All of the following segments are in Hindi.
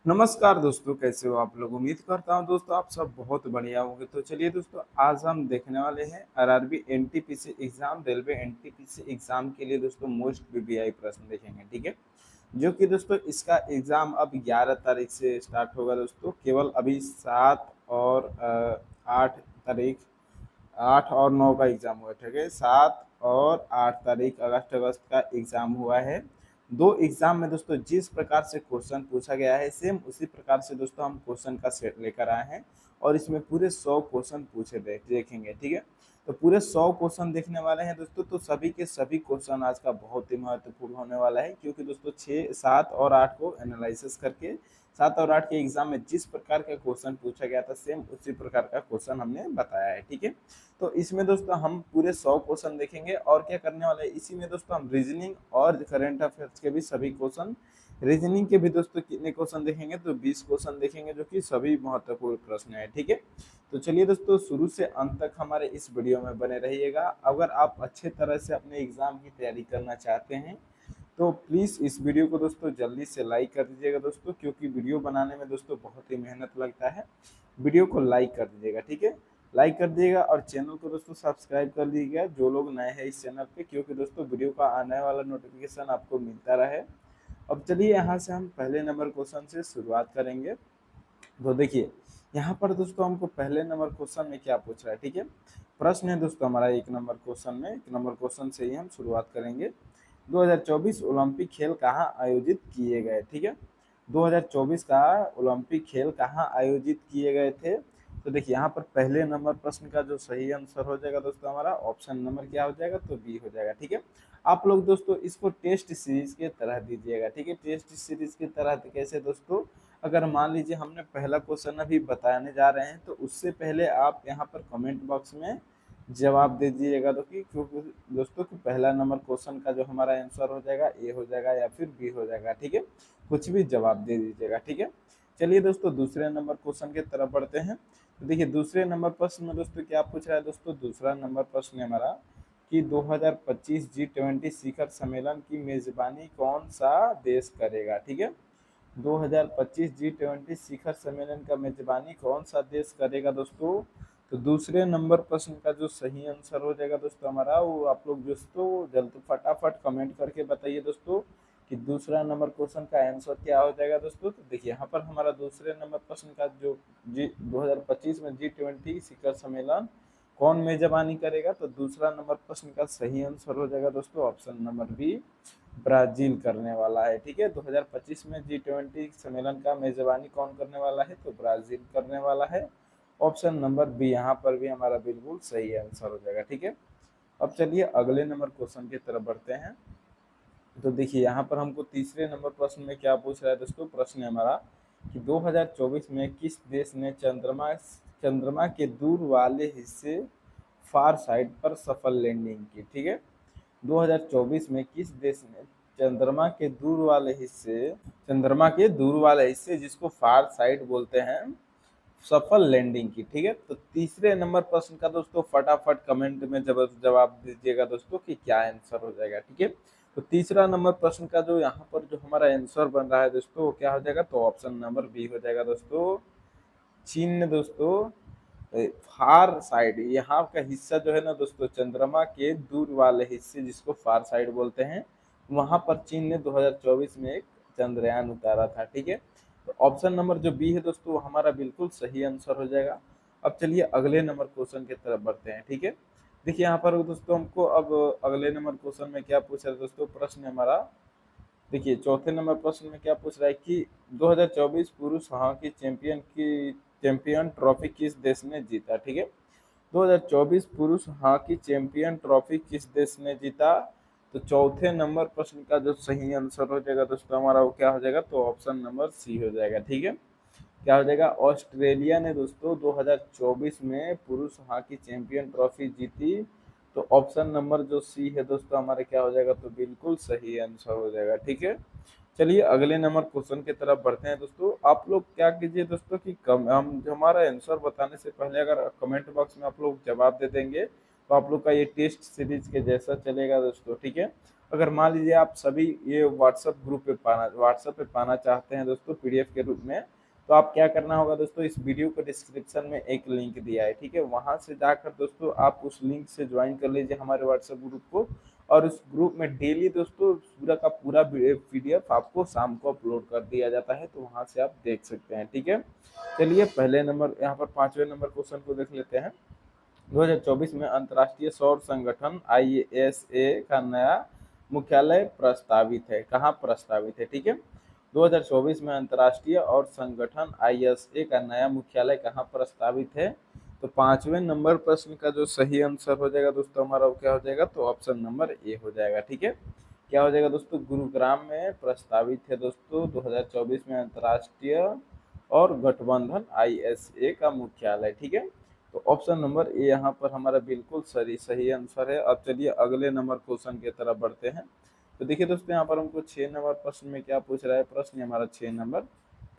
नमस्कार दोस्तों, कैसे हो आप लोग। उम्मीद करता हूँ दोस्तों आप सब बहुत बढ़िया होंगे। तो चलिए दोस्तों, आज हम देखने वाले हैं RRB NTPC exam, railway NTPC exam के लिए दोस्तों मोस्ट बीबीआई प्रश्न देखेंगे। ठीक है, जो कि दोस्तों इसका एग्जाम अब 11 तारीख से स्टार्ट होगा दोस्तों। केवल अभी 7 और 8 तारीख, 8 और 9 का एग्जाम हुआ। ठीक है, 7 और 8 तारीख अगस्त का एग्जाम हुआ है। दो एग्जाम में दोस्तों जिस प्रकार से क्वेश्चन पूछा गया है, सेम उसी प्रकार से दोस्तों हम क्वेश्चन का सेट लेकर आए हैं। और इसमें पूरे 100 क्वेश्चन पूछे देखेंगे। ठीक है, तो पूरे 100 क्वेश्चन देखने वाले हैं दोस्तों। तो सभी के सभी क्वेश्चन आज का बहुत ही महत्वपूर्ण होने वाला है, क्योंकि दोस्तों 6, 7 और 8 को एनालिसिस करके 7 और 8 के एग्जाम में जिस प्रकार का क्वेश्चन पूछा गया था, सेम उसी प्रकार का क्वेश्चन हमने बताया है। ठीक है, तो इसमें दोस्तों हम पूरे 100 क्वेश्चन देखेंगे। और क्या करने वाले हैं, इसी में दोस्तों हम रीजनिंग और करंट अफेयर्स के भी सभी क्वेश्चन, रीजनिंग के भी दोस्तों कितने क्वेश्चन देखेंगे, तो 20 क्वेश्चन देखेंगे, जो कि सभी महत्वपूर्ण प्रश्न है। ठीक है, तो चलिए दोस्तों, शुरू से अंत तक हमारे इस वीडियो में बने रहिएगा। अगर आप अच्छे तरह से अपने एग्जाम की तैयारी करना चाहते हैं, तो प्लीज़ इस वीडियो को दोस्तों जल्दी से लाइक कर दीजिएगा दोस्तों, क्योंकि वीडियो बनाने में दोस्तों बहुत ही मेहनत लगता है। वीडियो को लाइक कर दीजिएगा। ठीक है, लाइक कर दिएगा और चैनल को दोस्तों सब्सक्राइब कर दीजिएगा, जो लोग नए हैं इस चैनल पे, क्योंकि दोस्तों वीडियो का आने वाला नोटिफिकेशन आपको मिलता रहे। अब चलिए यहाँ से हम पहले नंबर क्वेश्चन से शुरुआत करेंगे। तो देखिए, यहाँ पर दोस्तों हमको पहले नंबर क्वेश्चन में क्या पूछ रहा है। ठीक है, प्रश्न है दोस्तों हमारा एक नंबर क्वेश्चन में, एक नंबर क्वेश्चन से ही हम शुरुआत करेंगे। 2024 ओलंपिक खेल कहाँ आयोजित किए गए। ठीक है, 2024 का ओलंपिक खेल कहाँ आयोजित किए गए थे। तो देखिए, यहाँ पर पहले नंबर प्रश्न का जो सही आंसर हो जाएगा दोस्तों, हमारा ऑप्शन नंबर क्या हो जाएगा, तो बी हो जाएगा। ठीक है, आप लोग दोस्तों इसको टेस्ट सीरीज के तरह दीजिएगा। ठीक है, टेस्ट सीरीज की तरह कैसे दोस्तों, अगर मान लीजिए हमने पहला क्वेश्चन अभी बताने जा रहे हैं, तो उससे पहले आप यहाँ पर कमेंट बॉक्स में जवाब दे दीजिएगा। तो कि क्योंकि दोस्तों कि पहला नंबर क्वेश्चन का जो हमारा आंसर हो जाएगा, ए हो जाएगा या फिर बी हो जाएगा। ठीक है, कुछ भी जवाब दे दीजिएगा। ठीक है, चलिए दोस्तों दूसरे नंबर क्वेश्चन की तरफ बढ़ते हैं। तो देखिए, दूसरे नंबर प्रश्न में दोस्तों क्या पूछ रहा है दोस्तों, दूसरा नंबर प्रश्न है हमारा कि 2025 G20 शिखर सम्मेलन की मेजबानी कौन सा देश करेगा। ठीक है, 2025 G20 शिखर सम्मेलन का मेजबानी कौन सा देश करेगा दोस्तों। तो दूसरे नंबर प्रश्न का जो सही आंसर हो जाएगा दोस्तों हमारा, वो आप लोग दोस्तों जल्द फटाफट कमेंट करके बताइए दोस्तों कि दूसरा नंबर क्वेश्चन का आंसर क्या हो जाएगा दोस्तों। तो देखिए, यहाँ पर हमारा दूसरे नंबर प्रश्न का जो जी 2025 में G20 शिखर सम्मेलन कौन मेजबानी करेगा, तो दूसरा नंबर प्रश्न का सही आंसर हो जाएगा दोस्तों ऑप्शन नंबर बी, ब्राजील करने वाला है। ठीक है, 2025 में G20 सम्मेलन का मेजबानी कौन करने वाला है, तो ब्राजील करने वाला है। ऑप्शन नंबर बी यहाँ पर भी हमारा बिल्कुल सही आंसर हो जाएगा। ठीक है, अब चलिए अगले नंबर क्वेश्चन की तरफ बढ़ते हैं। तो देखिए, यहाँ पर हमको तीसरे नंबर प्रश्न में क्या पूछ रहा है दोस्तों, प्रश्न है हमारा कि 2024 में किस देश ने चंद्रमा के दूर वाले हिस्से फार साइड पर सफल लैंडिंग की। ठीक है, 2024 में किस देश ने चंद्रमा के दूर वाले हिस्से जिसको फार साइड बोलते हैं, सफल लैंडिंग की। ठीक है, तो तीसरे नंबर प्रश्न का दोस्तों फटाफट कमेंट में जवाब दीजिएगा दोस्तों कि क्या आंसर हो जाएगा। ठीक है, तो तीसरा नंबर प्रश्न का जो यहाँ पर जो हमारा आंसर बन रहा है दोस्तों, वो क्या हो जाएगा, तो ऑप्शन नंबर बी हो जाएगा दोस्तों। चीन ने दोस्तों फार साइड, यहाँ का हिस्सा जो है ना दोस्तों, चंद्रमा के दूर वाले हिस्से जिसको फार साइड बोलते हैं, वहां पर चीन ने 2024 में एक चंद्रयान उतारा था। ठीक है, तो ऑप्शन नंबर जो बी है दोस्तों, वो हमारा बिल्कुल सही आंसर हो जाएगा। अब चलिए अगले नंबर क्वेश्चन की तरफ बढ़ते हैं। ठीक है, देखिए यहाँ पर दोस्तों हमको अब अगले नंबर क्वेश्चन में क्या पूछ रहा है दोस्तों, प्रश्न हमारा देखिए चौथे नंबर प्रश्न में क्या पूछ रहा है कि 2024 पुरुष हॉकी चैंपियन ट्रॉफी किस देश ने जीता। ठीक है, 2024 पुरुष हॉकी चैंपियन ट्रॉफी किस देश ने जीता। तो चौथे नंबर प्रश्न का जो सही आंसर हो जाएगा दोस्तों हमारा, वो क्या हो जाएगा, तो ऑप्शन नंबर सी हो जाएगा। ठीक है, क्या हो जाएगा, ऑस्ट्रेलिया ने दोस्तों 2024 में पुरुष हॉकी चैंपियन ट्रॉफी जीती। तो ऑप्शन नंबर जो सी है दोस्तों हमारे क्या हो जाएगा, तो बिल्कुल सही आंसर हो जाएगा। ठीक है, चलिए अगले नंबर क्वेश्चन की तरफ बढ़ते हैं दोस्तों। आप लोग क्या कीजिए दोस्तों कि हम हमारा आंसर बताने से पहले अगर कमेंट बॉक्स में आप लोग जवाब दे देंगे, तो आप लोग का ये टेस्ट सीरीज के जैसा चलेगा दोस्तों। ठीक है, अगर मान लीजिए आप सभी ये व्हाट्सएप पे पाना चाहते हैं दोस्तों पीडीएफ के रूप में, तो आप क्या करना होगा दोस्तों, इस वीडियो को डिस्क्रिप्शन में एक लिंक दिया है, ठीक है, वहां से जाकर दोस्तों आप उस लिंक से ज्वाइन कर लीजिए हमारे व्हाट्सएप ग्रुप को। और उस ग्रुप में डेली दोस्तों पूरा का पूरा पीडीएफ आपको शाम को अपलोड कर दिया जाता है, तो वहां से आप देख सकते हैं, ठीक है। चलिए पहले नंबर यहाँ पर 5वें नंबर क्वेश्चन को देख लेते हैं। 2024 में अंतर्राष्ट्रीय सौर संगठन आईएसए का नया मुख्यालय प्रस्तावित है, कहाँ प्रस्तावित है, ठीक है। 2024 में अंतर्राष्ट्रीय और संगठन आईएसए का नया मुख्यालय कहाँ प्रस्तावित है, तो 5वें नंबर प्रश्न का जो सही आंसर हो जाएगा दोस्तों हमारा वो क्या हो जाएगा, तो ऑप्शन नंबर ए हो जाएगा, ठीक है। क्या हो जाएगा दोस्तों, गुरुग्राम में प्रस्तावित है दोस्तों 2024 में अंतर्राष्ट्रीय और गठबंधन आईएसए का मुख्यालय, ठीक है। तो ऑप्शन नंबर ए यहाँ पर हमारा बिल्कुल सही आंसर है। अब चलिए अगले नंबर क्वेश्चन की तरफ बढ़ते हैं। तो देखिए दोस्तों यहाँ पर हमको 6 नंबर प्रश्न में क्या पूछ रहा है, प्रश्न हमारा 6 नंबर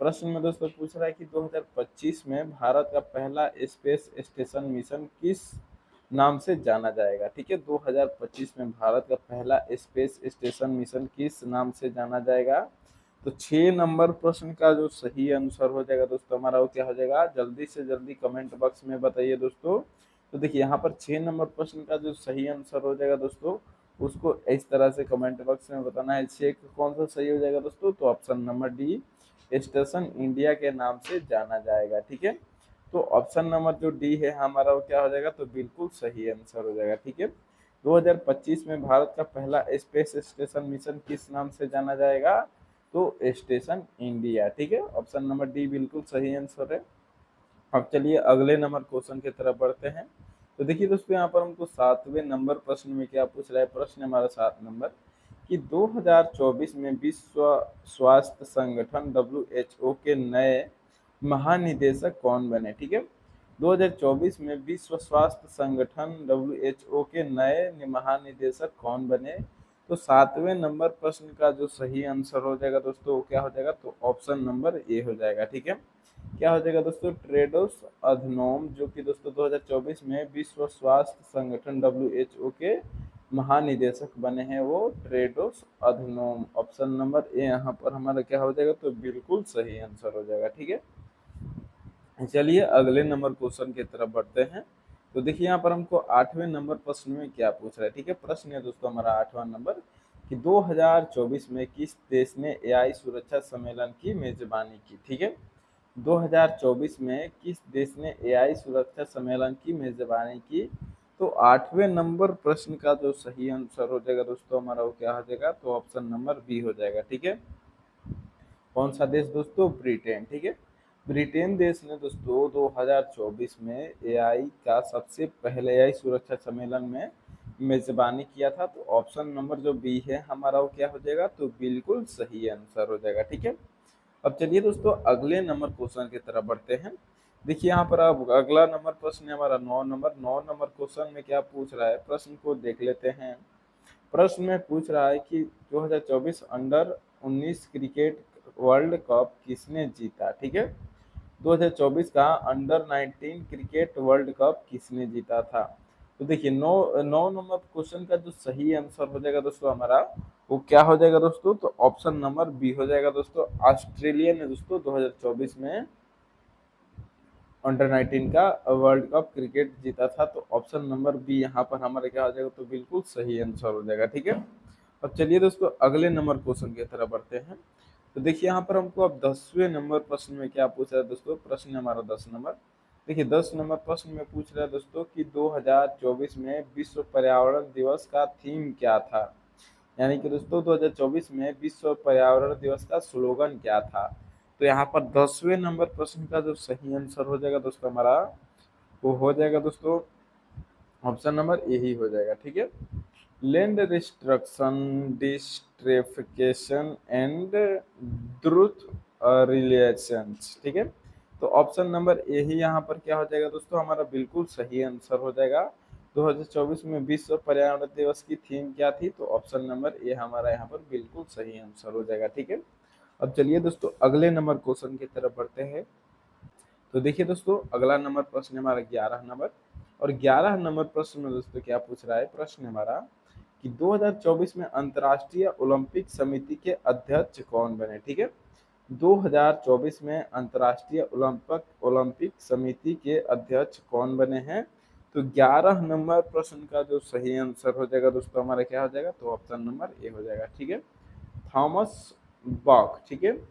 प्रश्न में दोस्तों पूछ रहा है कि 2025 में भारत का पहला स्पेस स्टेशन मिशन किस नाम से जाना जाएगा, ठीक है। 2025 में भारत का पहला स्पेस स्टेशन मिशन किस नाम से जाना जाएगा, तो 6 नंबर प्रश्न का जो सही आंसर हो जाएगा दोस्तों हमारा वो क्या हो जाएगा, जल्दी से जल्दी कमेंट बॉक्स में बताइए दोस्तों। तो देखिए यहाँ पर 6 नंबर प्रश्न का जो सही आंसर हो जाएगा दोस्तों, उसको इस तरह से कमेंट बॉक्स में बताना है। 6 कौन सा सही हो जाएगा दोस्तों, तो option number D station India के नाम से जाना जाएगा, ठीक है। तो ऑप्शन नंबर जो डी है हमारा वो क्या हो जाएगा, तो बिल्कुल सही आंसर हो जाएगा, ठीक है। 2025 में भारत का पहला स्पेस स्टेशन मिशन किस नाम से जाना जाएगा, तो स्टेशन इंडिया, ठीक है। ऑप्शन नंबर डी बिल्कुल सही आंसर है। अब चलिए अगले नंबर क्वेश्चन की तरफ बढ़ते हैं। तो देखिए दोस्तों यहाँ पर हमको 7वें नंबर प्रश्न में क्या पूछ रहा है, प्रश्न हमारा 7 नंबर कि 2024 में विश्व स्वास्थ्य संगठन WHO के नए महानिदेशक कौन बने, ठीक है। 2024 में विश्व स्वास्थ्य संगठन WHO के नए महानिदेशक कौन बने, तो 7वें नंबर प्रश्न का जो सही आंसर हो जाएगा दोस्तों वो क्या हो जाएगा, तो ऑप्शन नंबर ए हो जाएगा, ठीक है। क्या हो जाएगा दोस्तों, ट्रेडोस अधनोम, जो कि दोस्तों 2024 में विश्व स्वास्थ्य संगठन WHO के महानिदेशक बने हैं वो Tedros Adhanom. Option number A यहाँ पर हमारा क्या हो जाएगा, तो बिल्कुल सही आंसर हो जाएगा, ठीक है। चलिए अगले नंबर क्वेश्चन की तरफ बढ़ते हैं। तो देखिए यहाँ पर हमको 8वें नंबर प्रश्न में क्या पूछ रहा है, ठीक है। प्रश्न है दोस्तों हमारा 8वां नंबर कि 2024 में किस देश ने एआई सुरक्षा सम्मेलन की मेजबानी की, ठीक है। 2024 में किस देश ने एआई सुरक्षा सम्मेलन की मेजबानी की, तो 8वें नंबर प्रश्न का जो सही आंसर हो जाएगा दोस्तों हमारा वो क्या हो जाएगा, तो ऑप्शन नंबर बी हो जाएगा, ठीक है। कौन सा देश दोस्तों, ब्रिटेन, ठीक है। ब्रिटेन देश ने दोस्तों 2024 में एआई का सबसे पहले एआई सुरक्षा सम्मेलन में मेजबानी किया था, तो ऑप्शन नंबर जो बी है हमारा वो क्या हो जाएगा, तो बिल्कुल सही आंसर हो जाएगा, ठीक है। अब चलिए दोस्तों अगले नंबर क्वेश्चन की तरफ बढ़ते हैं। देखिए यहाँ पर अब अगला नंबर प्रश्न है हमारा 9 नंबर क्वेश्चन में क्या पूछ रहा है, प्रश्न को देख लेते हैं। प्रश्न में पूछ रहा है कि 2024 अंडर 19 क्रिकेट वर्ल्ड कप किसने जीता, ठीक है। 2024 का अंडर 19 क्रिकेट वर्ल्ड कप किसने जीता था, तो देखिए 9 नंबर क्वेश्चन का जो सही आंसर हो जाएगा दोस्तों हमारा वो क्या हो जाएगा दोस्तों, तो ऑप्शन नंबर बी हो जाएगा दोस्तों। ऑस्ट्रेलिया ने दोस्तों 2024 में अंडर 19 का वर्ल्ड कप क्रिकेट जीता था, तो ऑप्शन नंबर बी यहाँ पर हमारा क्या हो जाएगा, तो बिल्कुल सही आंसर हो जाएगा, ठीक है। अब चलिए दोस्तों अगले नंबर क्वेश्चन की तरफ बढ़ते हैं। तो देखिए यहाँ पर हमको अब 10वें नंबर प्रश्न में क्या पूछा है दोस्तों, प्रश्न हमारा 10 नंबर। देखिए 10 नंबर प्रश्न में पूछ रहा है दोस्तों कि 2024 में विश्व पर्यावरण दिवस का थीम क्या था, यानी कि दोस्तों 2024 में विश्व पर्यावरण दिवस का स्लोगन क्या था। तो यहाँ पर 10वें नंबर प्रश्न का जो सही आंसर हो जाएगा दोस्तों हमारा वो हो जाएगा दोस्तों ऑप्शन नंबर ए ही हो जाएगा, ठीक है। लैंड रिस्ट्रक्शन, डिस्ट्रिफिकेशन एंड द्रुत रिलेशंस, ठीक है। तो ऑप्शन नंबर ए ही यहाँ पर क्या हो जाएगा दोस्तों हमारा बिल्कुल सही आंसर हो जाएगा। 2024 में विश्व पर्यावरण दिवस की थीम क्या थी, तो ऑप्शन नंबर ए हमारा यहाँ पर बिल्कुल सही आंसर हो जाएगा, ठीक है। अब चलिए दोस्तों अगले नंबर क्वेश्चन की तरफ बढ़ते हैं। तो देखिए दोस्तों अगला नंबर प्रश्न हमारा 11 नंबर, और 11 नंबर प्रश्न में दोस्तों क्या पूछ रहा है, प्रश्न हमारा कि 2024 में अंतर्राष्ट्रीय ओलंपिक समिति के अध्यक्ष कौन बने। ठीक है, 2024 में अंतर्राष्ट्रीय ओलंपिक ओलंपिक समिति के अध्यक्ष कौन बने हैं। तो 11 नंबर प्रश्न का जो सही आंसर हो जाएगा दोस्तों हमारा क्या हो जाएगा, तो ऑप्शन नंबर ए हो जाएगा। ठीक है, थॉमस बॉक। ठीक है,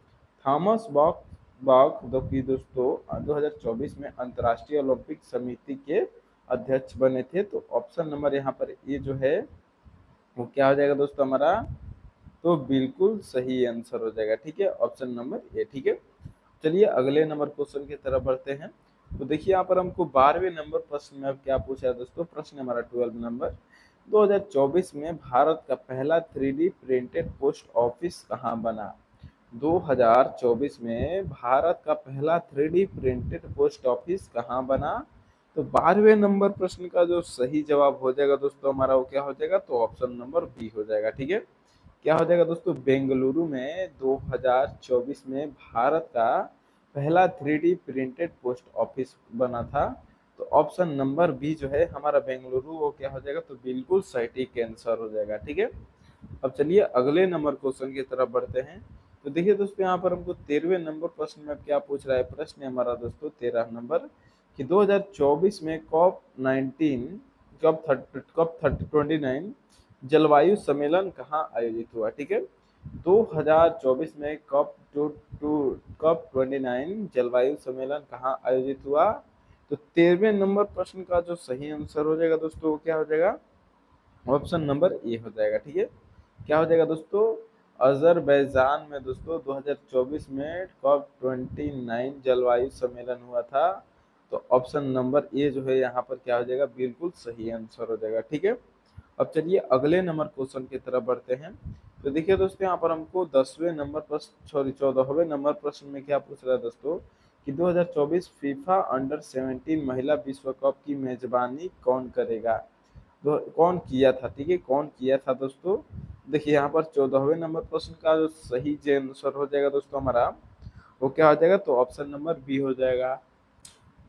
थॉमस बॉक बॉक जो कि दोस्तों 2024 में अंतर्राष्ट्रीय ओलंपिक समिति के अध्यक्ष बने थे। तो ऑप्शन नंबर यहाँ पर ये जो है वो क्या हो जाएगा दोस्तों हमारा, तो बिल्कुल सही आंसर हो जाएगा। ठीक है, ऑप्शन नंबर ए। ठीक है, चलिए अगले नंबर क्वेश्चन की तरफ बढ़ते हैं। तो देखिए यहाँ पर हमको 12वें नंबर प्रश्न में अब क्या पूछा है दोस्तों, प्रश्न हमारा 12 नंबर, 2024 में भारत का पहला 3D प्रिंटेड पोस्ट ऑफिस कहाँ बना। 2024 में भारत का पहला 3D प्रिंटेड पोस्ट ऑफिस कहाँ बना। तो 12वें नंबर प्रश्न का जो सही जवाब हो जाएगा दोस्तों हमारा वो क्या हो जाएगा, तो ऑप्शन नंबर बी हो जाएगा। ठीक है, क्या हो जाएगा दोस्तों, बेंगलुरु में 2024 में भारत का पहला 3D प्रिंटेड पोस्ट ऑफिस बना था। तो ऑप्शन नंबर बी जो है हमारा बेंगलुरु वो क्या हो जाएगा, तो बिल्कुल सटीक आंसर हो जाएगा। ठीक है, अब चलिए अगले नंबर क्वेश्चन की तरफ बढ़ते हैं। तो देखिए दोस्तों यहाँ पर हमको 13वें नंबर प्रश्न में क्या पूछ रहा है, प्रश्न हमारा दोस्तों 13 नंबर कि 2024 में कॉप 29 जलवायु सम्मेलन कहाँ आयोजित हुआ। ठीक है, 2024 में कॉप 29 जलवायु सम्मेलन कहाँ आयोजित हुआ। तो 13वें नंबर प्रश्न का जो सही आंसर हो जाएगा दोस्तों वो क्या हो जाएगा, ऑप्शन नंबर ए हो जाएगा। ठीक है, क्या हो जाएगा दोस्तों, अजरबैजान में दोस्तों 2024 में कॉप 29 जलवायु सम्मेलन हुआ था। तो ऑप्शन नंबर ए जो है यहाँ पर क्या हो जाएगा, बिल्कुल सही आंसर हो जाएगा। ठीक है, अब चलिए अगले नंबर क्वेश्चन की तरफ बढ़ते हैं। तो देखिए दोस्तों यहाँ पर हमको 10वें नंबर प्रश्न 14वें नंबर प्रश्न में क्या पूछ रहा है दोस्तों कि 2024 फीफा अंडर 17 महिला विश्व कप की मेजबानी कौन करेगा, कौन किया था। ठीक है, कौन किया था दोस्तों, देखिए यहाँ पर 14वें नंबर प्रश्न का जो सही आंसर हो जाएगा दोस्तों हमारा वो क्या हो जाएगा, तो ऑप्शन नंबर बी हो जाएगा।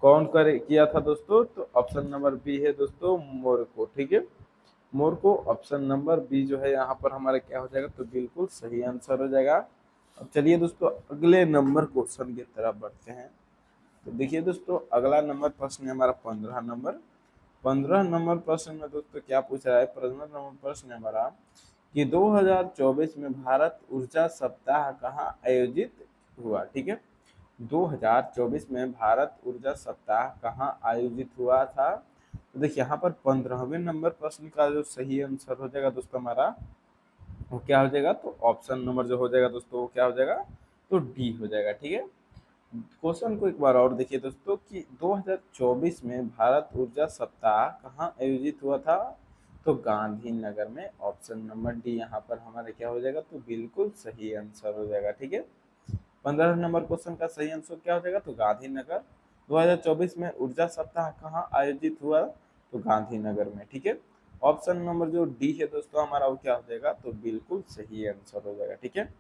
कौन करे किया था दोस्तों, तो ऑप्शन नंबर बी है दोस्तों मोरक्को। ठीक है, मोरक्को ऑप्शन नंबर बी जो है यहाँ पर हमारा क्या हो जाएगा, तो बिल्कुल सही आंसर हो जाएगा। अब चलिए दोस्तों अगले नंबर क्वेश्चन की तरफ बढ़ते हैं। तो देखिए दोस्तों अगला नंबर प्रश्न है हमारा 15 नंबर प्रश्न में दोस्तों क्या पूछ रहा है, 15 नंबर प्रश्न है हमारा कि 2024 में भारत ऊर्जा सप्ताह कहाँ आयोजित हुआ। ठीक है, 2024 में भारत ऊर्जा सप्ताह कहाँ आयोजित हुआ था। तो देखिए यहाँ पर 15वें नंबर प्रश्न का जो सही आंसर हो जाएगा दोस्तों हमारा वो क्या हो जाएगा, तो ऑप्शन नंबर जो हो जाएगा दोस्तों वो क्या हो जाएगा, तो डी हो जाएगा। ठीक है, क्वेश्चन को एक बार और देखिए दोस्तों कि 2024 में भारत ऊर्जा सप्ताह कहाँ आयोजित हुआ था। तो गांधीनगर में, ऑप्शन नंबर डी यहाँ पर हमारा क्या हो जाएगा, तो बिल्कुल सही आंसर हो जाएगा। ठीक है, 15 नंबर क्वेश्चन का सही आंसर क्या हो जाएगा, तो गांधीनगर। 2024 में ऊर्जा सप्ताह कहाँ आयोजित हुआ, तो गांधीनगर में। ठीक है, ऑप्शन नंबर जो डी है दोस्तों हमारा वो क्या हो जाएगा, तो बिल्कुल सही आंसर हो जाएगा। ठीक है,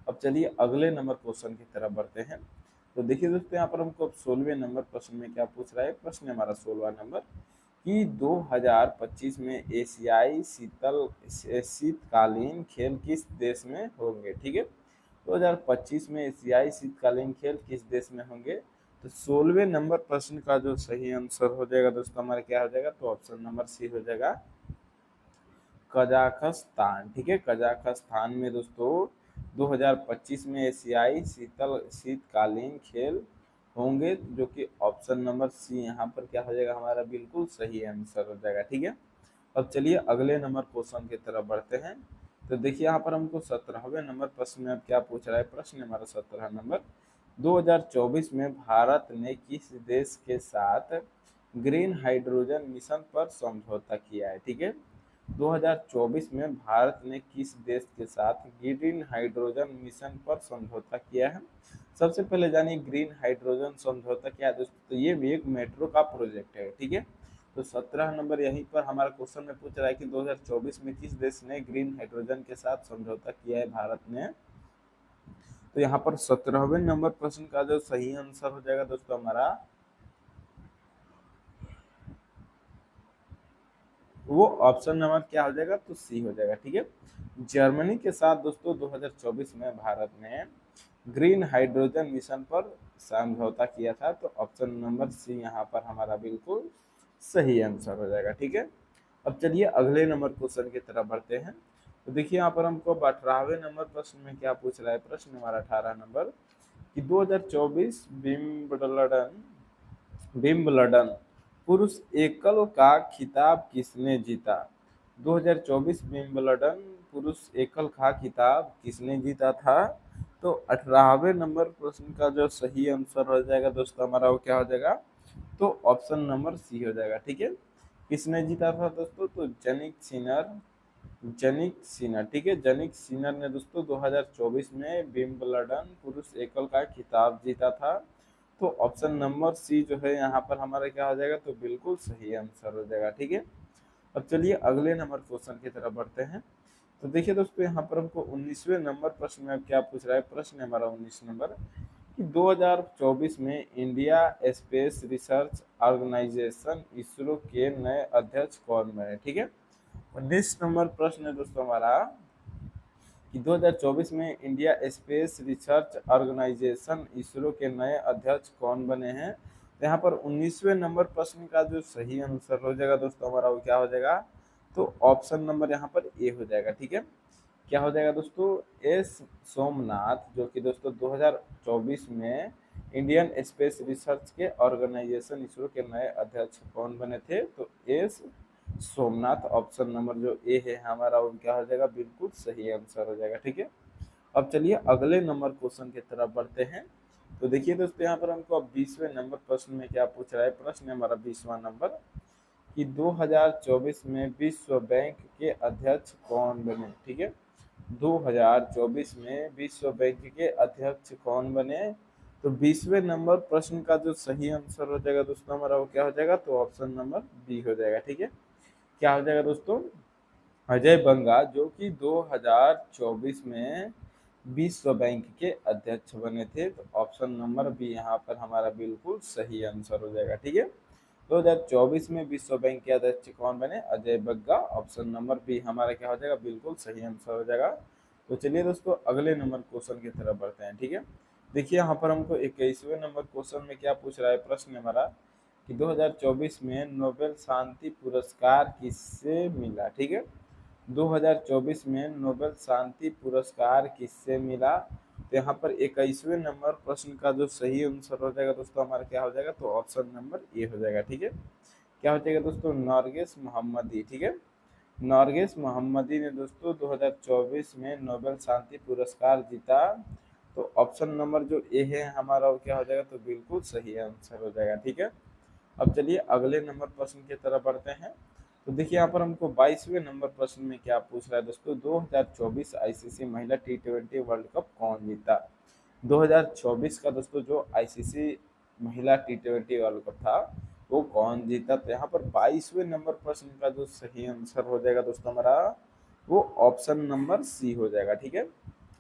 अब चलिए अगले नंबर क्वेश्चन की तरफ बढ़ते हैं। तो देखिए दोस्तों यहाँ पर हमको अब 16वें नंबर प्रश्न में क्या पूछ रहा है, प्रश्न हमारा 16वां नंबर कि 2025 में एशियाई शीतकालीन खेल किस देश में होंगे। ठीक है, 2025 में एशियाई शीतकालीन खेल किस देश में होंगे। तो 16वें नंबर प्रश्न का जो सही आंसर हो जाएगा दोस्तों हमारा क्या हो जाएगा, तो ऑप्शन नंबर सी हो जाएगा कजाकिस्तान। ठीक है, कजाकिस्तान में दोस्तों 2025 में एशियाई शीतकालीन खेल होंगे, जो कि ऑप्शन नंबर सी यहाँ पर क्या हो जाएगा हमारा बिल्कुल सही आंसर हो जाएगा। ठीक है, अब चलिए अगले नंबर क्वेश्चन की तरफ बढ़ते हैं। तो देखिए यहाँ पर हमको 17वें नंबर प्रश्न में अब क्या पूछ रहा है, प्रश्न हमारा 17 नंबर 2024 में भारत ने किस देश के साथ ग्रीन हाइड्रोजन मिशन पर समझौता किया है। ठीक है, 2024 में भारत ने किस देश के साथ ग्रीन हाइड्रोजन मिशन पर समझौता किया है। सबसे पहले जानिए ग्रीन हाइड्रोजन समझौता क्या है दोस्तों, तो ये भी एक मेट्रो का प्रोजेक्ट है। ठीक है, तो 17 नंबर यहीं पर हमारा क्वेश्चन में पूछ रहा है कि 2024 में किस देश ने ग्रीन हाइड्रोजन के साथ समझौता किया है भारत ने। तो यहाँ पर 17वें नंबर प्रश्न का जो सही आंसर हो जाएगा दोस्तों हमारा वो ऑप्शन नंबर क्या हो जाएगा, तो सी हो जाएगा। ठीक है, जर्मनी के साथ दोस्तों 2024 में भारत ने ग्रीन हाइड्रोजन मिशन पर समझौता किया था, तो ऑप्शन नंबर सी यहाँ पर हमारा बिल्कुल सही आंसर हो जाएगा। ठीक है, अब चलिए अगले नंबर क्वेश्चन की तरफ बढ़ते हैं। तो देखिए यहाँ पर हमको 18वें नंबर प्रश्न में क्या पूछ रहा है, प्रश्न हमारा 18 नंबर कि 2024 विंबलडन पुरुष एकल का खिताब किसने जीता। 2024 विंबलडन पुरुष एकल का खिताब किसने जीता था। तो 18वें नंबर प्रश्न का जो सही आंसर हो जाएगा दोस्तों हमारा वो क्या हो जाएगा, तो ऑप्शन नंबर सी हो जाएगा। ठीक है, किसने जीता था दोस्तों, तो जनिक सिनर। ठीक है, जनिक सिनर ने दोस्तों 2024 में विंबलडन पुरुष एकल का खिताब जीता था। तो ऑप्शन नंबर सी जो है यहाँ पर हमारा क्या हो जाएगा, तो बिल्कुल सही आंसर हो जाएगा। ठीक है, अब चलिए अगले नंबर क्वेश्चन की तरफ बढ़ते हैं। तो देखिए दोस्तों यहाँ पर हमको 19वें नंबर प्रश्न में अब क्या पूछ रहा है, प्रश्न हमारा 19 नंबर कि 2024 में India space research organisation ISRO के नए अध्यक्ष कौन बने। ठीक है, 19 नंबर प्रश्न है दोस्तों हमारा कि 2024 में India space research organisation ISRO के नए अध्यक्ष कौन बने हैं। तो यहाँ पर 19वें नंबर प्रश्न का जो सही आंसर हो जाएगा दोस्तों हमारा वो क्या हो जाएगा, तो ऑप्शन नंबर यहाँ पर ए हो जाएगा। ठीक है, क्या हो जाएगा दोस्तों, एस सोमनाथ, जो कि दोस्तों 2024 में इंडियन स्पेस रिसर्च के ऑर्गेनाइजेशन इसरो के नए अध्यक्ष कौन बने थे, तो एस सोमनाथ। ऑप्शन नंबर जो ए है हमारा वो क्या हो जाएगा, बिल्कुल सही आंसर हो जाएगा। ठीक है, अब चलिए अगले नंबर क्वेश्चन की तरफ बढ़ते हैं। तो देखिए दोस्तों यहाँ पर हमको अब 20वें नंबर प्रश्न में क्या पूछ रहा है, प्रश्न हमारा 20वां नंबर कि 2024 में विश्व बैंक के अध्यक्ष कौन बने। ठीक है, 2024 में विश्व बैंक के अध्यक्ष कौन बने। तो 20वें नंबर प्रश्न का जो सही आंसर हो जाएगा दोस्तों हमारा वो क्या हो जाएगा, तो ऑप्शन नंबर बी हो जाएगा। ठीक है, क्या हो जाएगा दोस्तों, अजय बंगा, जो कि 2024 में विश्व बैंक के अध्यक्ष बने थे। तो ऑप्शन नंबर बी यहाँ पर हमारा बिल्कुल सही आंसर हो जाएगा। ठीक है, 2024 में विश्व बैंक के अध्यक्ष कौन बने, Ajay Bagga. Option number B हमारा क्या हो जाएगा, बिल्कुल सही आंसर हो जाएगा। तो चलिए दोस्तों अगले नंबर क्वेश्चन की तरफ बढ़ते हैं। ठीक है, देखिए यहाँ पर हमको 21वें नंबर क्वेश्चन में क्या पूछ रहा है, प्रश्न हमारा कि 2024 में नोबेल शांति पुरस्कार किससे मिला। ठीक है, 2024 में नोबेल शांति पुरस्कार किससे मिला। तो यहाँ पर 21वें नंबर प्रश्न का जो सही आंसर हो जाएगा दोस्तों हमारा क्या हो जाएगा, तो ऑप्शन नंबर ए हो जाएगा। ठीक है, क्या हो जाएगा दोस्तों, नरगिस मोहम्मदी। ठीक है, नरगिस मोहम्मदी ने दोस्तों 2024 में नोबेल शांति पुरस्कार जीता। तो ऑप्शन नंबर जो ए है हमारा वो क्या हो जाएगा, तो बिल्कुल सही आंसर हो जाएगा। ठीक है, अब चलिए अगले नंबर प्रश्न की तरफ बढ़ते हैं। तो देखिए यहाँ पर हमको 22वें नंबर प्रश्न में क्या पूछ रहा है दोस्तों, 2024 आईसीसी महिला टी20 वर्ल्ड कप कौन जीता। 2024 का दोस्तों जो आईसीसी महिला टी20 वर्ल्ड कप था वो कौन जीता। तो यहाँ पर 22वें नंबर प्रश्न का जो सही आंसर हो जाएगा दोस्तों हमारा वो ऑप्शन नंबर सी हो जाएगा। ठीक है,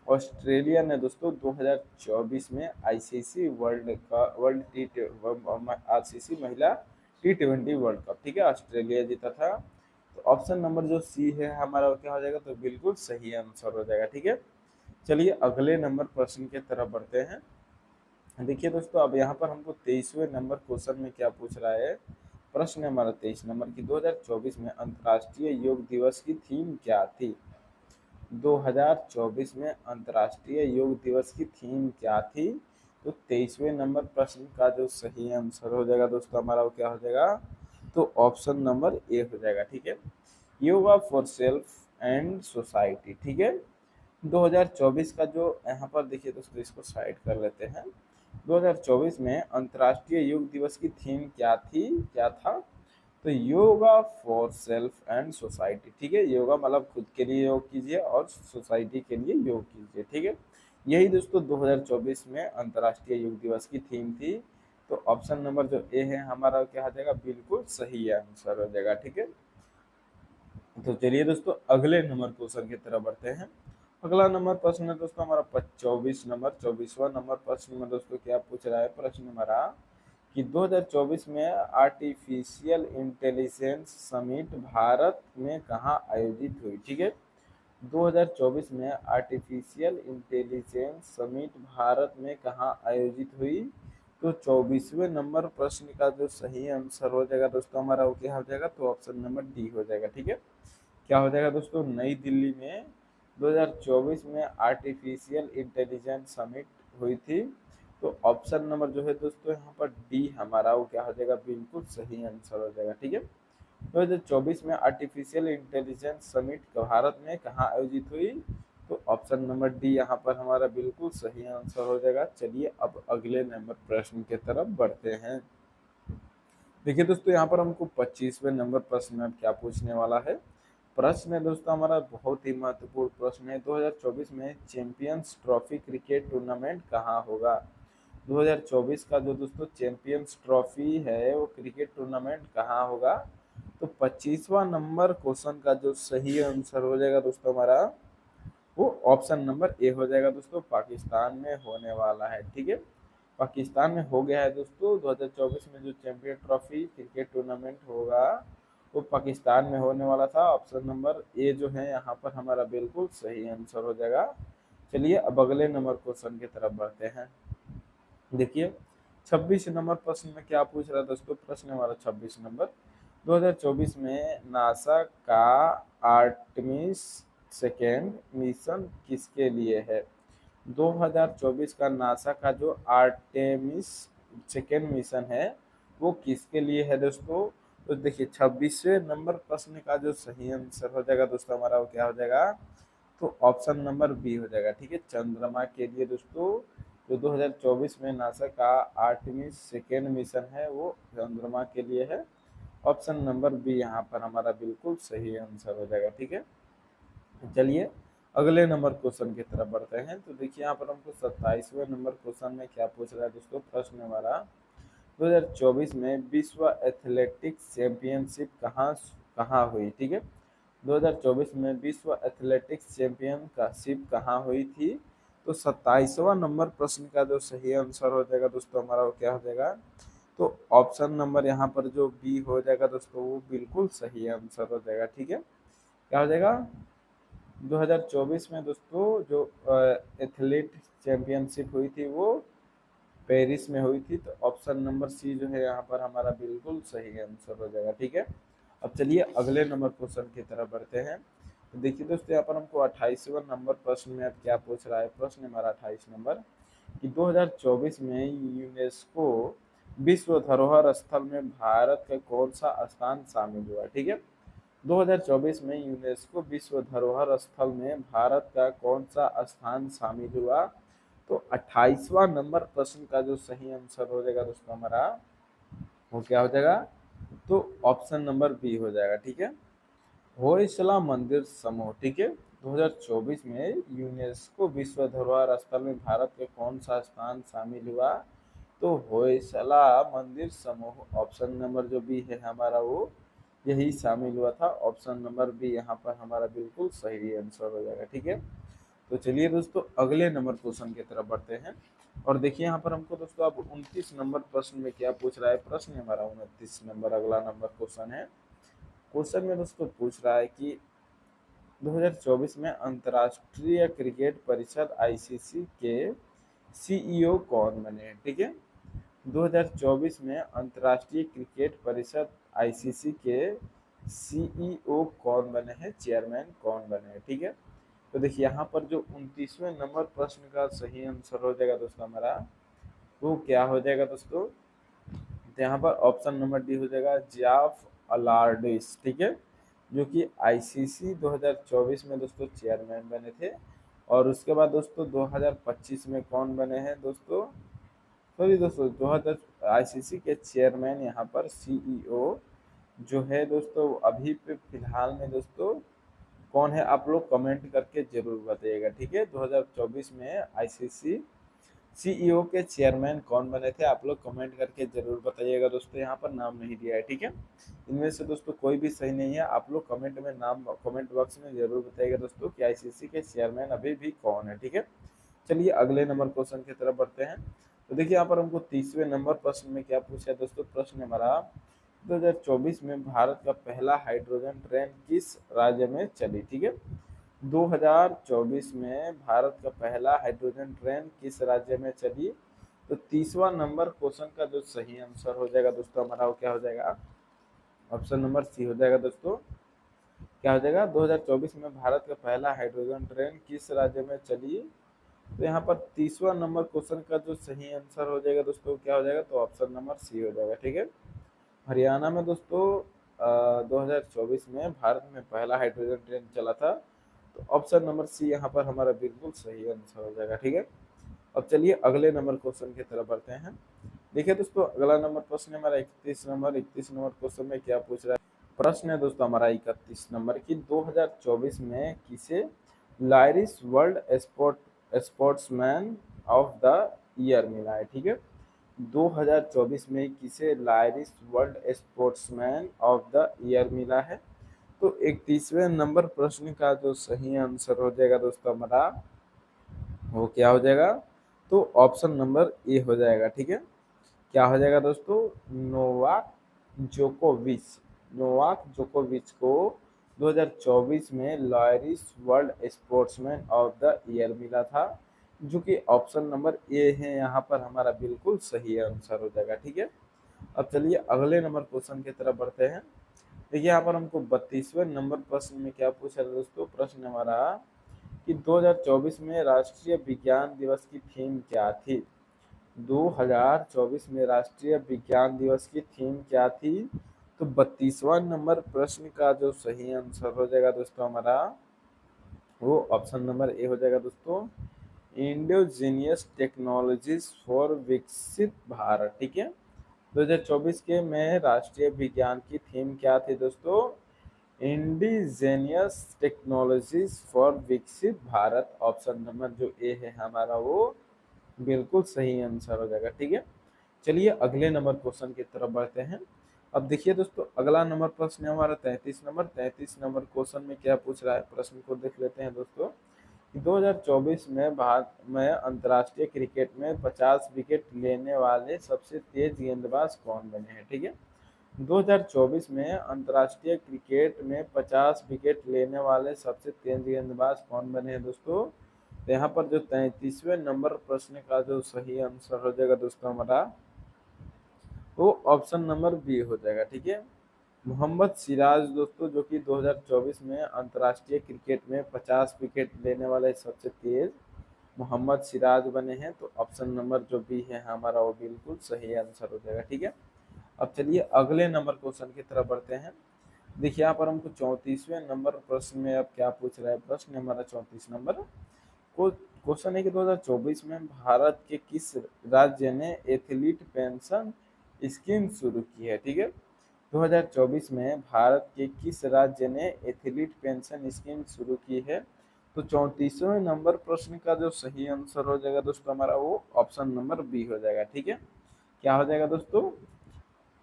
ऑस्ट्रेलिया ने दोस्तों 2024 में आईसीसी आईसीसी महिला टी20 वर्ल्ड कप, ठीक है, ऑस्ट्रेलिया जीता था। तो ऑप्शन नंबर जो सी है हमारा क्या हो जाएगा, तो बिल्कुल सही आंसर हो जाएगा। ठीक है, चलिए अगले नंबर प्रश्न की तरफ बढ़ते हैं। देखिए दोस्तों अब यहाँ पर हमको 23वें नंबर क्वेश्चन में क्या पूछ रहा है, प्रश्न हमारा 23 नंबर की 2024 में अंतर्राष्ट्रीय योग दिवस की थीम क्या थी। 2024 में अंतर्राष्ट्रीय योग दिवस की थीम क्या थी। तो 23वें नंबर प्रश्न का जो सही आंसर हो जाएगा दोस्तों हमारा वो क्या हो जाएगा, तो ऑप्शन नंबर ए हो जाएगा। ठीक है, yoga for self and society. ठीक है, 2024 का जो यहाँ पर देखिए दोस्तों इसको साइड कर लेते हैं। 2024 में अंतर्राष्ट्रीय योग दिवस की थीम क्या थी, क्या था, तो yoga for self and society. ठीक है, योगा मतलब खुद के लिए योग कीजिए और सोसाइटी के लिए योग कीजिए। ठीक है, यही दोस्तों 2024 में अंतर्राष्ट्रीय योग दिवस की थीम थी। तो ऑप्शन नंबर जो ए है हमारा क्या हो जाएगा, बिल्कुल सही आंसर हो जाएगा। ठीक है, तो चलिए दोस्तों अगले नंबर क्वेश्चन की तरफ बढ़ते हैं। अगला नंबर प्रश्न है दोस्तों हमारा 24 नंबर 24वां नंबर प्रश्न में दोस्तों क्या पूछ रहा है, प्रश्न हमारा कि 2024 में आर्टिफिशियल इंटेलिजेंस समिट भारत में कहाँ आयोजित हुई। ठीक है, 2024 में आर्टिफिशियल इंटेलिजेंस समिट भारत में कहाँ आयोजित हुई। तो 24वें नंबर प्रश्न का जो सही आंसर हो जाएगा दोस्तों हमारा वो क्या हो जाएगा, तो ऑप्शन नंबर डी हो जाएगा। ठीक है, क्या हो जाएगा दोस्तों, नई दिल्ली में 2024 में आर्टिफिशियल इंटेलिजेंस समिट हुई थी। तो ऑप्शन नंबर जो है दोस्तों यहाँ पर डी हमारा वो क्या हो जाएगा, बिल्कुल सही आंसर हो जाएगा। ठीक है, 2024 में आर्टिफिशियल इंटेलिजेंस समिट भारत में कहाँ आयोजित हुई। तो ऑप्शन नंबर डी यहाँ पर हमारा बिल्कुल सही आंसर हो जाएगा। चलिए अब अगले नंबर प्रश्न की तरफ बढ़ते हैं। देखिए दोस्तों यहाँ पर हमको 25वें नंबर प्रश्न में क्या पूछने वाला है। प्रश्न है दोस्तों हमारा बहुत ही महत्वपूर्ण प्रश्न है, 2024 में चैंपियंस ट्रॉफी क्रिकेट टूर्नामेंट कहाँ होगा। 2024 का जो दोस्तों चैंपियंस ट्रॉफी है वो क्रिकेट टूर्नामेंट कहाँ होगा। तो 25वां नंबर क्वेश्चन का जो सही आंसर हो जाएगा दोस्तों हमारा वो ऑप्शन नंबर ए हो जाएगा दोस्तों, पाकिस्तान में होने वाला है। ठीक है, पाकिस्तान में हो गया है दोस्तों, 2024 में जो चैंपियन ट्रॉफी क्रिकेट टूर्नामेंट होगा वो पाकिस्तान में होने वाला था। ऑप्शन नंबर ए जो है यहाँ पर हमारा बिल्कुल सही आंसर हो जाएगा। चलिए अब अगले नंबर क्वेश्चन की तरफ बढ़ते हैं। देखिए 26 नंबर प्रश्न में क्या पूछ रहा है दोस्तों, प्रश्न हमारा 26 नंबर, 2024 में नासा का आर्टेमिस सेकेंड मिशन किसके लिए है। 2024 का नासा का जो आर्टेमिस सेकेंड मिशन है वो किसके लिए है दोस्तों। तो देखिए 26वें नंबर प्रश्न का जो सही आंसर हो जाएगा दोस्तों हमारा वो क्या हो जाएगा, तो ऑप्शन नंबर बी हो जाएगा। ठीक है, चंद्रमा के लिए दोस्तों जो 2024 में नासा का आर्टेमिस सेकेंड मिशन है वो चंद्रमा के लिए है। ऑप्शन नंबर बी यहाँ पर हमारा बिल्कुल सही आंसर हो जाएगा। ठीक है, चलिए अगले नंबर क्वेश्चन की तरफ बढ़ते हैं। तो देखिए यहाँ पर हमको 27वें नंबर क्वेश्चन में क्या पूछ रहा है दोस्तों, प्रश्न हमारा 2024 में विश्व एथलेटिक्स चैंपियनशिप कहाँ कहाँ हुई। ठीक है, 2024 में विश्व एथलेटिक्स चैंपियनशिप कहाँ हुई थी। तो 27वां नंबर प्रश्न का जो सही आंसर हो जाएगा दोस्तों हमारा वो क्या हो जाएगा, तो ऑप्शन नंबर यहाँ पर जो बी हो जाएगा दोस्तों वो बिल्कुल सही आंसर हो जाएगा। ठीक है, क्या हो जाएगा, 2024 में दोस्तों जो एथलीट चैंपियनशिप हुई थी वो पेरिस में हुई थी। तो ऑप्शन नंबर सी जो है यहाँ पर हमारा बिल्कुल सही आंसर हो जाएगा। ठीक है, अब चलिए अगले नंबर क्वेश्चन की तरफ बढ़ते हैं। तो देखिए दोस्तों यहाँ पर हमको 28वां नंबर प्रश्न में अब क्या पूछ रहा है, प्रश्न हमारा 28 नंबर कि 2024 में यूनेस्को विश्व धरोहर स्थल में भारत का कौन सा स्थान शामिल हुआ। ठीक है, 2024 में यूनेस्को विश्व धरोहर स्थल में भारत का कौन सा स्थान शामिल हुआ। तो 28वां नंबर प्रश्न का जो सही आंसर हो जाएगा दोस्तों हमारा वो क्या हो जाएगा, तो ऑप्शन नंबर बी हो जाएगा। ठीक है, होयसला मंदिर समूह। ठीक है, 2024 में यूनेस्को विश्व धरोहर स्थल में भारत के कौन सा स्थान शामिल हुआ। तो होयसला मंदिर समूह ऑप्शन नंबर जो बी है हमारा वो यही शामिल हुआ था। ऑप्शन नंबर बी यहाँ पर हमारा बिल्कुल सही आंसर हो जाएगा। ठीक है, तो चलिए दोस्तों अगले नंबर क्वेश्चन की तरफ बढ़ते हैं। और देखिए यहाँ पर हमको दोस्तों अब 29 नंबर प्रश्न में क्या पूछ रहा है, प्रश्न हमारा 29 नंबर अगला नंबर क्वेश्चन है। क्वेश्चन में दोस्तों पूछ रहा है कि 2024 में अंतर्राष्ट्रीय क्रिकेट परिषद आईसीसी के सीईओ कौन बने। ठीक है, 2024 में अंतर्राष्ट्रीय क्रिकेट परिषद आईसीसी के सीईओ कौन बने हैं, चेयरमैन कौन बने हैं। ठीक है, तो देखिए यहाँ पर जो 29वें नंबर प्रश्न का सही आंसर हो जाएगा दोस्तों हमारा वो क्या हो जाएगा दोस्तों, तो यहाँ पर ऑप्शन नंबर डी हो जाएगा जियाफ अलार्डिस। ठीक है, जो कि आईसीसी 2024 में दोस्तों चेयरमैन बने थे। और उसके बाद दोस्तों 2025 में कौन बने हैं दोस्तों, सॉरी दोस्तों 2000 आईसीसी के चेयरमैन यहाँ पर सीईओ जो है दोस्तों अभी पे फिलहाल में दोस्तों कौन है, आप लोग कमेंट करके जरूर बताइएगा। ठीक है, 2024 में आईसीसी सीईओ के चेयरमैन कौन बने थे, आप लोग कमेंट करके जरूर बताइएगा दोस्तों, यहाँ पर नाम नहीं दिया है। ठीक है, इनमें से दोस्तों कोई भी सही नहीं है, आप लोग कमेंट में नाम कमेंट बॉक्स में जरूर बताइएगा दोस्तों कि आईसीसी के चेयरमैन अभी भी कौन है। ठीक है, चलिए अगले नंबर क्वेश्चन की तरफ बढ़ते हैं। तो देखिए यहाँ पर हमको 30वें नंबर प्रश्न में क्या पूछा है दोस्तों, प्रश्न हमारा 2024 में भारत का पहला हाइड्रोजन ट्रेन किस राज्य में चली, ठीक है। 2024 में भारत का पहला हाइड्रोजन ट्रेन किस राज्य में चली। तो 30वां नंबर क्वेश्चन का जो सही आंसर हो जाएगा दोस्तों हमारा वो क्या हो जाएगा, ऑप्शन नंबर सी हो जाएगा दोस्तों। क्या हो जाएगा, 2024 में भारत का पहला हाइड्रोजन ट्रेन किस राज्य में चली। तो यहाँ पर 30वां नंबर क्वेश्चन का जो सही आंसर हो जाएगा दोस्तों क्या हो जाएगा, तो ऑप्शन नंबर सी हो जाएगा, ठीक है। हरियाणा में दोस्तों 2024 में भारत में पहला हाइड्रोजन ट्रेन चला था। तो ऑप्शन नंबर सी यहाँ पर हमारा बिल्कुल सही आंसर हो जाएगा, ठीक है। अब चलिए अगले नंबर क्वेश्चन की तरफ बढ़ते हैं। देखिए दोस्तों अगला नंबर प्रश्न हमारा 31 नंबर क्वेश्चन में क्या पूछ रहा है। प्रश्न है दोस्तों हमारा 31 नंबर की, 2024 में किसे Laureus world sportsman of the year मिला है, ठीक है। 2024 में किसे Laureus world sportsman of the year मिला है। तो 31वें नंबर प्रश्न का जो सही आंसर हो जाएगा दोस्तों हमारा वो क्या हो जाएगा, तो ऑप्शन नंबर ए हो जाएगा, ठीक है। क्या हो जाएगा दोस्तों, नोवाक जोकोविच। नोवाक जोकोविच को 2024 में Laureus world sportsman of the year मिला था, जो कि ऑप्शन नंबर ए है यहाँ पर हमारा बिल्कुल सही आंसर हो जाएगा, ठीक है। अब चलिए अगले नंबर क्वेश्चन की तरफ बढ़ते हैं। देखिए यहाँ पर हमको 32वें नंबर प्रश्न में क्या पूछा है दोस्तों, प्रश्न हमारा कि 2024 में राष्ट्रीय विज्ञान दिवस की थीम क्या थी। 2024 में राष्ट्रीय विज्ञान दिवस की थीम क्या थी। तो 32वां नंबर प्रश्न का जो सही आंसर हो जाएगा दोस्तों हमारा वो ऑप्शन नंबर ए हो जाएगा दोस्तों, इंडोजीनियस टेक्नोलॉजीज फॉर विकसित भारत, ठीक है। 2024 के में राष्ट्रीय विज्ञान की थीम क्या थी दोस्तों, इंडिजेनियस टेक्नोलॉजीज फॉर विकसित भारत। ऑप्शन नंबर जो ए है हमारा वो बिल्कुल सही आंसर हो जाएगा, ठीक है। चलिए अगले नंबर क्वेश्चन की तरफ बढ़ते हैं। अब देखिए दोस्तों अगला नंबर प्रश्न है हमारा 33 नंबर क्वेश्चन में क्या पूछ रहा है, प्रश्न को देख लेते हैं दोस्तों। 2024 में भारत में अंतर्राष्ट्रीय क्रिकेट में 50 विकेट लेने वाले सबसे तेज गेंदबाज कौन बने हैं, ठीक है। 2024 में अंतर्राष्ट्रीय क्रिकेट में 50 विकेट लेने वाले सबसे तेज गेंदबाज कौन बने हैं दोस्तों। तो यहाँ पर जो 33वें नंबर प्रश्न का जो सही आंसर हो जाएगा दोस्तों हमारा वो ऑप्शन नंबर बी हो जाएगा, ठीक है। मोहम्मद सिराज दोस्तों जो कि 2024 में अंतर्राष्ट्रीय क्रिकेट में 50 विकेट लेने वाले सबसे तेज मोहम्मद सिराज बने हैं। तो ऑप्शन नंबर जो बी है हमारा वो बिल्कुल सही आंसर हो जाएगा, ठीक है। अब चलिए अगले नंबर क्वेश्चन की तरफ बढ़ते हैं। देखिए यहाँ पर हमको 34वें नंबर प्रश्न में अब क्या पूछ रहा है, प्रश्न हमारा 34 नंबर को क्वेश्चन है कि 2024 में भारत के किस राज्य ने एथलीट पेंशन स्कीम शुरू की है, ठीक है। 2024 में भारत के किस राज्य ने एथलीट पेंशन स्कीम शुरू की है। तो 34वें नंबर प्रश्न का जो सही आंसर हो जाएगा दोस्तों हमारा वो ऑप्शन नंबर बी हो जाएगा, ठीक है। क्या हो जाएगा दोस्तों,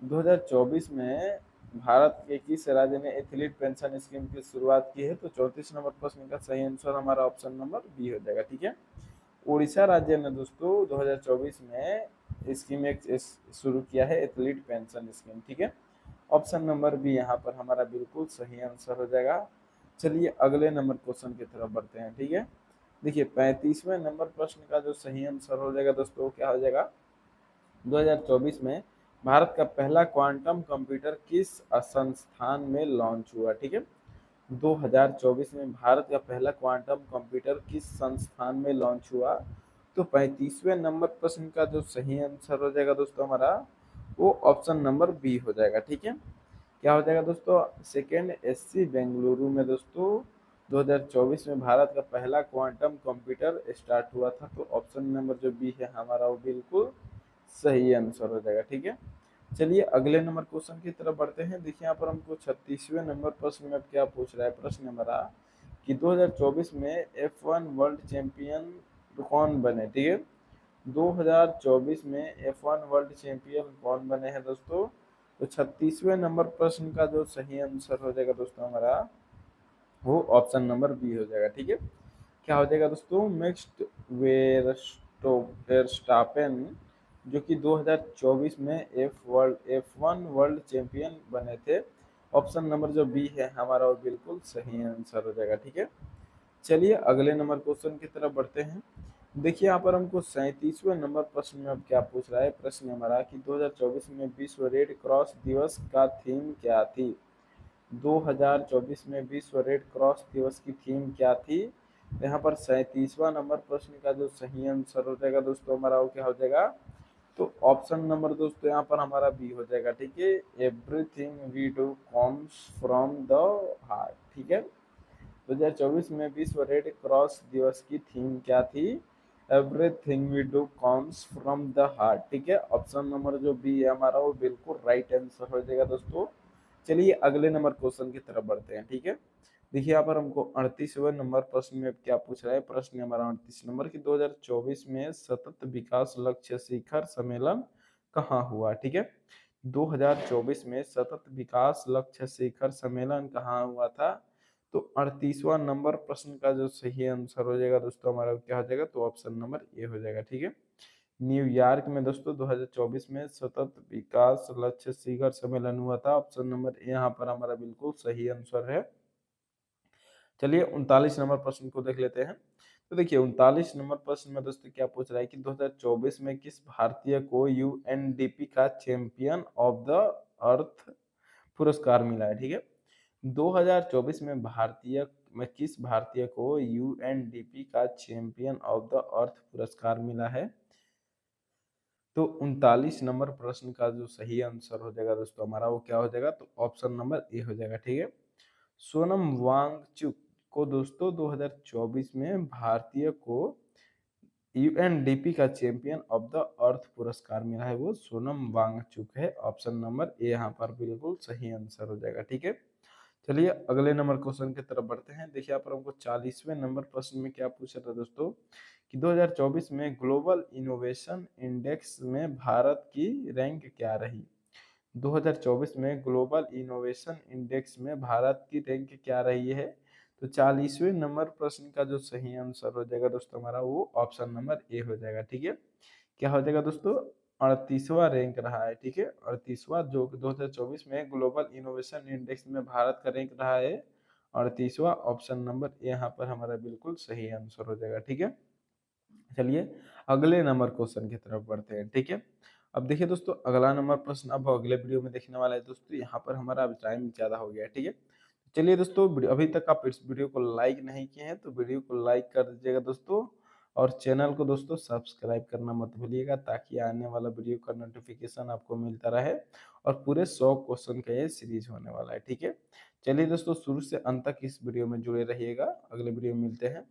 2024 में भारत के किस राज्य ने एथलीट पेंशन स्कीम की शुरुआत की है। तो 34 नंबर प्रश्न का सही आंसर हमारा ऑप्शन नंबर बी हो जाएगा, ठीक है। उड़ीसा राज्य ने दोस्तों 2024 में स्कीम एक शुरू किया है एथलीट पेंशन स्कीम, ठीक है। ऑप्शन नंबर बी यहाँ पर हमारा बिल्कुल सही आंसर हो जाएगा। चलिए अगले नंबर क्वेश्चन की तरफ बढ़ते हैं, ठीक है। देखिए 35वें नंबर प्रश्न का जो सही आंसर हो जाएगा दोस्तों क्या हो जाएगा, 2024 में भारत का पहला क्वांटम कंप्यूटर किस संस्थान में लॉन्च हुआ, ठीक है। 2024 में भारत का पहला क्वांटम कंप्यूटर किस संस्थान में लॉन्च हुआ। तो 35वें नंबर प्रश्न का जो सही आंसर हो जाएगा दोस्तों हमारा वो ऑप्शन नंबर बी हो जाएगा, ठीक है। क्या हो जाएगा दोस्तों, सेकेंड एससी बेंगलुरु में दोस्तों 2024 में भारत का पहला क्वांटम कंप्यूटर स्टार्ट हुआ था। तो ऑप्शन नंबर जो बी है हमारा वो बिल्कुल सही आंसर हो जाएगा, ठीक है। चलिए अगले नंबर क्वेश्चन की तरफ बढ़ते हैं। देखिए यहाँ पर हमको 36वें नंबर प्रश्न में क्या पूछ रहा है, प्रश्न हमारा कि 2024 में F1 वर्ल्ड चैंपियन कौन बने, ठीक है। 2024 में F1 वर्ल्ड चैंपियन कौन बने हैं दोस्तों। तो 36वें नंबर प्रश्न का जो सही आंसर हो जाएगा दोस्तों हमारा वो ऑप्शन नंबर बी हो जाएगा, ठीक है। क्या हो जाएगा दोस्तों, मिक्स्ड वेरस्टापेन जो कि 2024 में F1 वर्ल्ड चैंपियन बने थे। ऑप्शन नंबर जो बी है हमारा वो बिल्कुल सही आंसर हो जाएगा। ठीक है, चलिए अगले नंबर क्वेश्चन की तरफ बढ़ते हैं। देखिए यहाँ पर हमको 37वें नंबर प्रश्न में अब क्या पूछ रहा है। प्रश्न हमारा कि 2024 में विश्व रेड क्रॉस दिवस का थीम क्या थी। 2024 में विश्व रेड क्रॉस दिवस की थीम क्या थी। यहाँ पर 37वां नंबर प्रश्न का जो सही आंसर हो जाएगा दोस्तों हमारा वो क्या हो जाएगा। तो ऑप्शन नंबर दोस्तों यहाँ पर हमारा बी हो जाएगा। ठीक है, everything we do comes from the heart. ठीक है, 2024 में विश्व रेड क्रॉस दिवस की थीम क्या थी। Everything we do comes from the heart. ठीक है, ऑप्शन नंबर जो बी है हमारा वो बिल्कुल राइट आंसर हो जाएगा दोस्तों। चलिए अगले नंबर क्वेश्चन की तरफ बढ़ते हैं। ठीक है, देखिए यहाँ पर हमको 38वें नंबर प्रश्न में क्या पूछ रहा है। प्रश्न हमारा 38 नंबर की 2024 में सतत विकास लक्ष्य शिखर सम्मेलन कहाँ हुआ। ठीक है, 2024 में सतत विकास लक्ष्य शिखर सम्मेलन कहाँ हुआ था। तो 38वां नंबर प्रश्न का जो सही आंसर हो जाएगा दोस्तों हमारा क्या हो जाएगा। तो ऑप्शन नंबर ए हो जाएगा। ठीक है, न्यूयॉर्क में दोस्तों 2024 में सतत विकास लक्ष्य शिखर सम्मेलन हुआ था। ऑप्शन नंबर ए यहाँ पर हमारा बिल्कुल सही आंसर है। चलिए 39 नंबर प्रश्न को देख लेते हैं। तो देखिए 39 नंबर प्रश्न में दोस्तों क्या पूछ रहा है कि 2024 में किस भारतीय को यूएनडीपी का चैंपियन ऑफ द अर्थ पुरस्कार मिला है। ठीक है, 2024 में किस भारतीय को यूएनडीपी का चैंपियन ऑफ द अर्थ पुरस्कार मिला है। तो 39 नंबर प्रश्न का जो सही आंसर हो जाएगा दोस्तों हमारा वो क्या हो जाएगा। तो ऑप्शन नंबर ए हो जाएगा। ठीक है, सोनम वांगचुक को दोस्तों 2024 में भारतीय को यूएनडीपी का चैंपियन ऑफ द अर्थ पुरस्कार मिला है, वो सोनम वांगचुक है। ऑप्शन नंबर ए यहाँ पर बिल्कुल सही आंसर हो जाएगा। ठीक है, चलिए अगले नंबर क्वेश्चन की तरफ बढ़ते हैं। देखिए यहाँ पर हमको 40वें नंबर प्रश्न में क्या पूछा था दोस्तों कि 2024 में ग्लोबल इनोवेशन इंडेक्स में भारत की रैंक क्या रही। 2024 में ग्लोबल इनोवेशन इंडेक्स में भारत की रैंक क्या रही है। तो 40वें नंबर प्रश्न का जो सही आंसर हो जाएगा दोस्तों हमारा वो ऑप्शन नंबर ए हो जाएगा। ठीक है, क्या हो जाएगा दोस्तों 38वां रैंक रहा है। ठीक है, 38वां जो 2024 में ग्लोबल इनोवेशन इंडेक्स में भारत का रैंक रहा है 38वां। ऑप्शन नंबर ए यहाँ पर हमारा बिल्कुल सही आंसर हो जाएगा। ठीक है, चलिए अगले नंबर क्वेश्चन की तरफ बढ़ते हैं। ठीक है, अब देखिए दोस्तों अगला नंबर प्रश्न अब अगले वीडियो में देखने वाला है दोस्तों। यहाँ पर हमारा अब टाइम ज़्यादा हो गया है। ठीक है, चलिए दोस्तों अभी तक आप इस वीडियो को लाइक नहीं किए हैं तो वीडियो को लाइक कर दीजिएगा दोस्तों, और चैनल को दोस्तों सब्सक्राइब करना मत भूलिएगा ताकि आने वाला वीडियो का नोटिफिकेशन आपको मिलता रहे। और पूरे 100 क्वेश्चन का ये सीरीज होने वाला है। ठीक है, चलिए दोस्तों शुरू से अंत तक इस वीडियो में जुड़े रहिएगा। अगले वीडियो में मिलते हैं।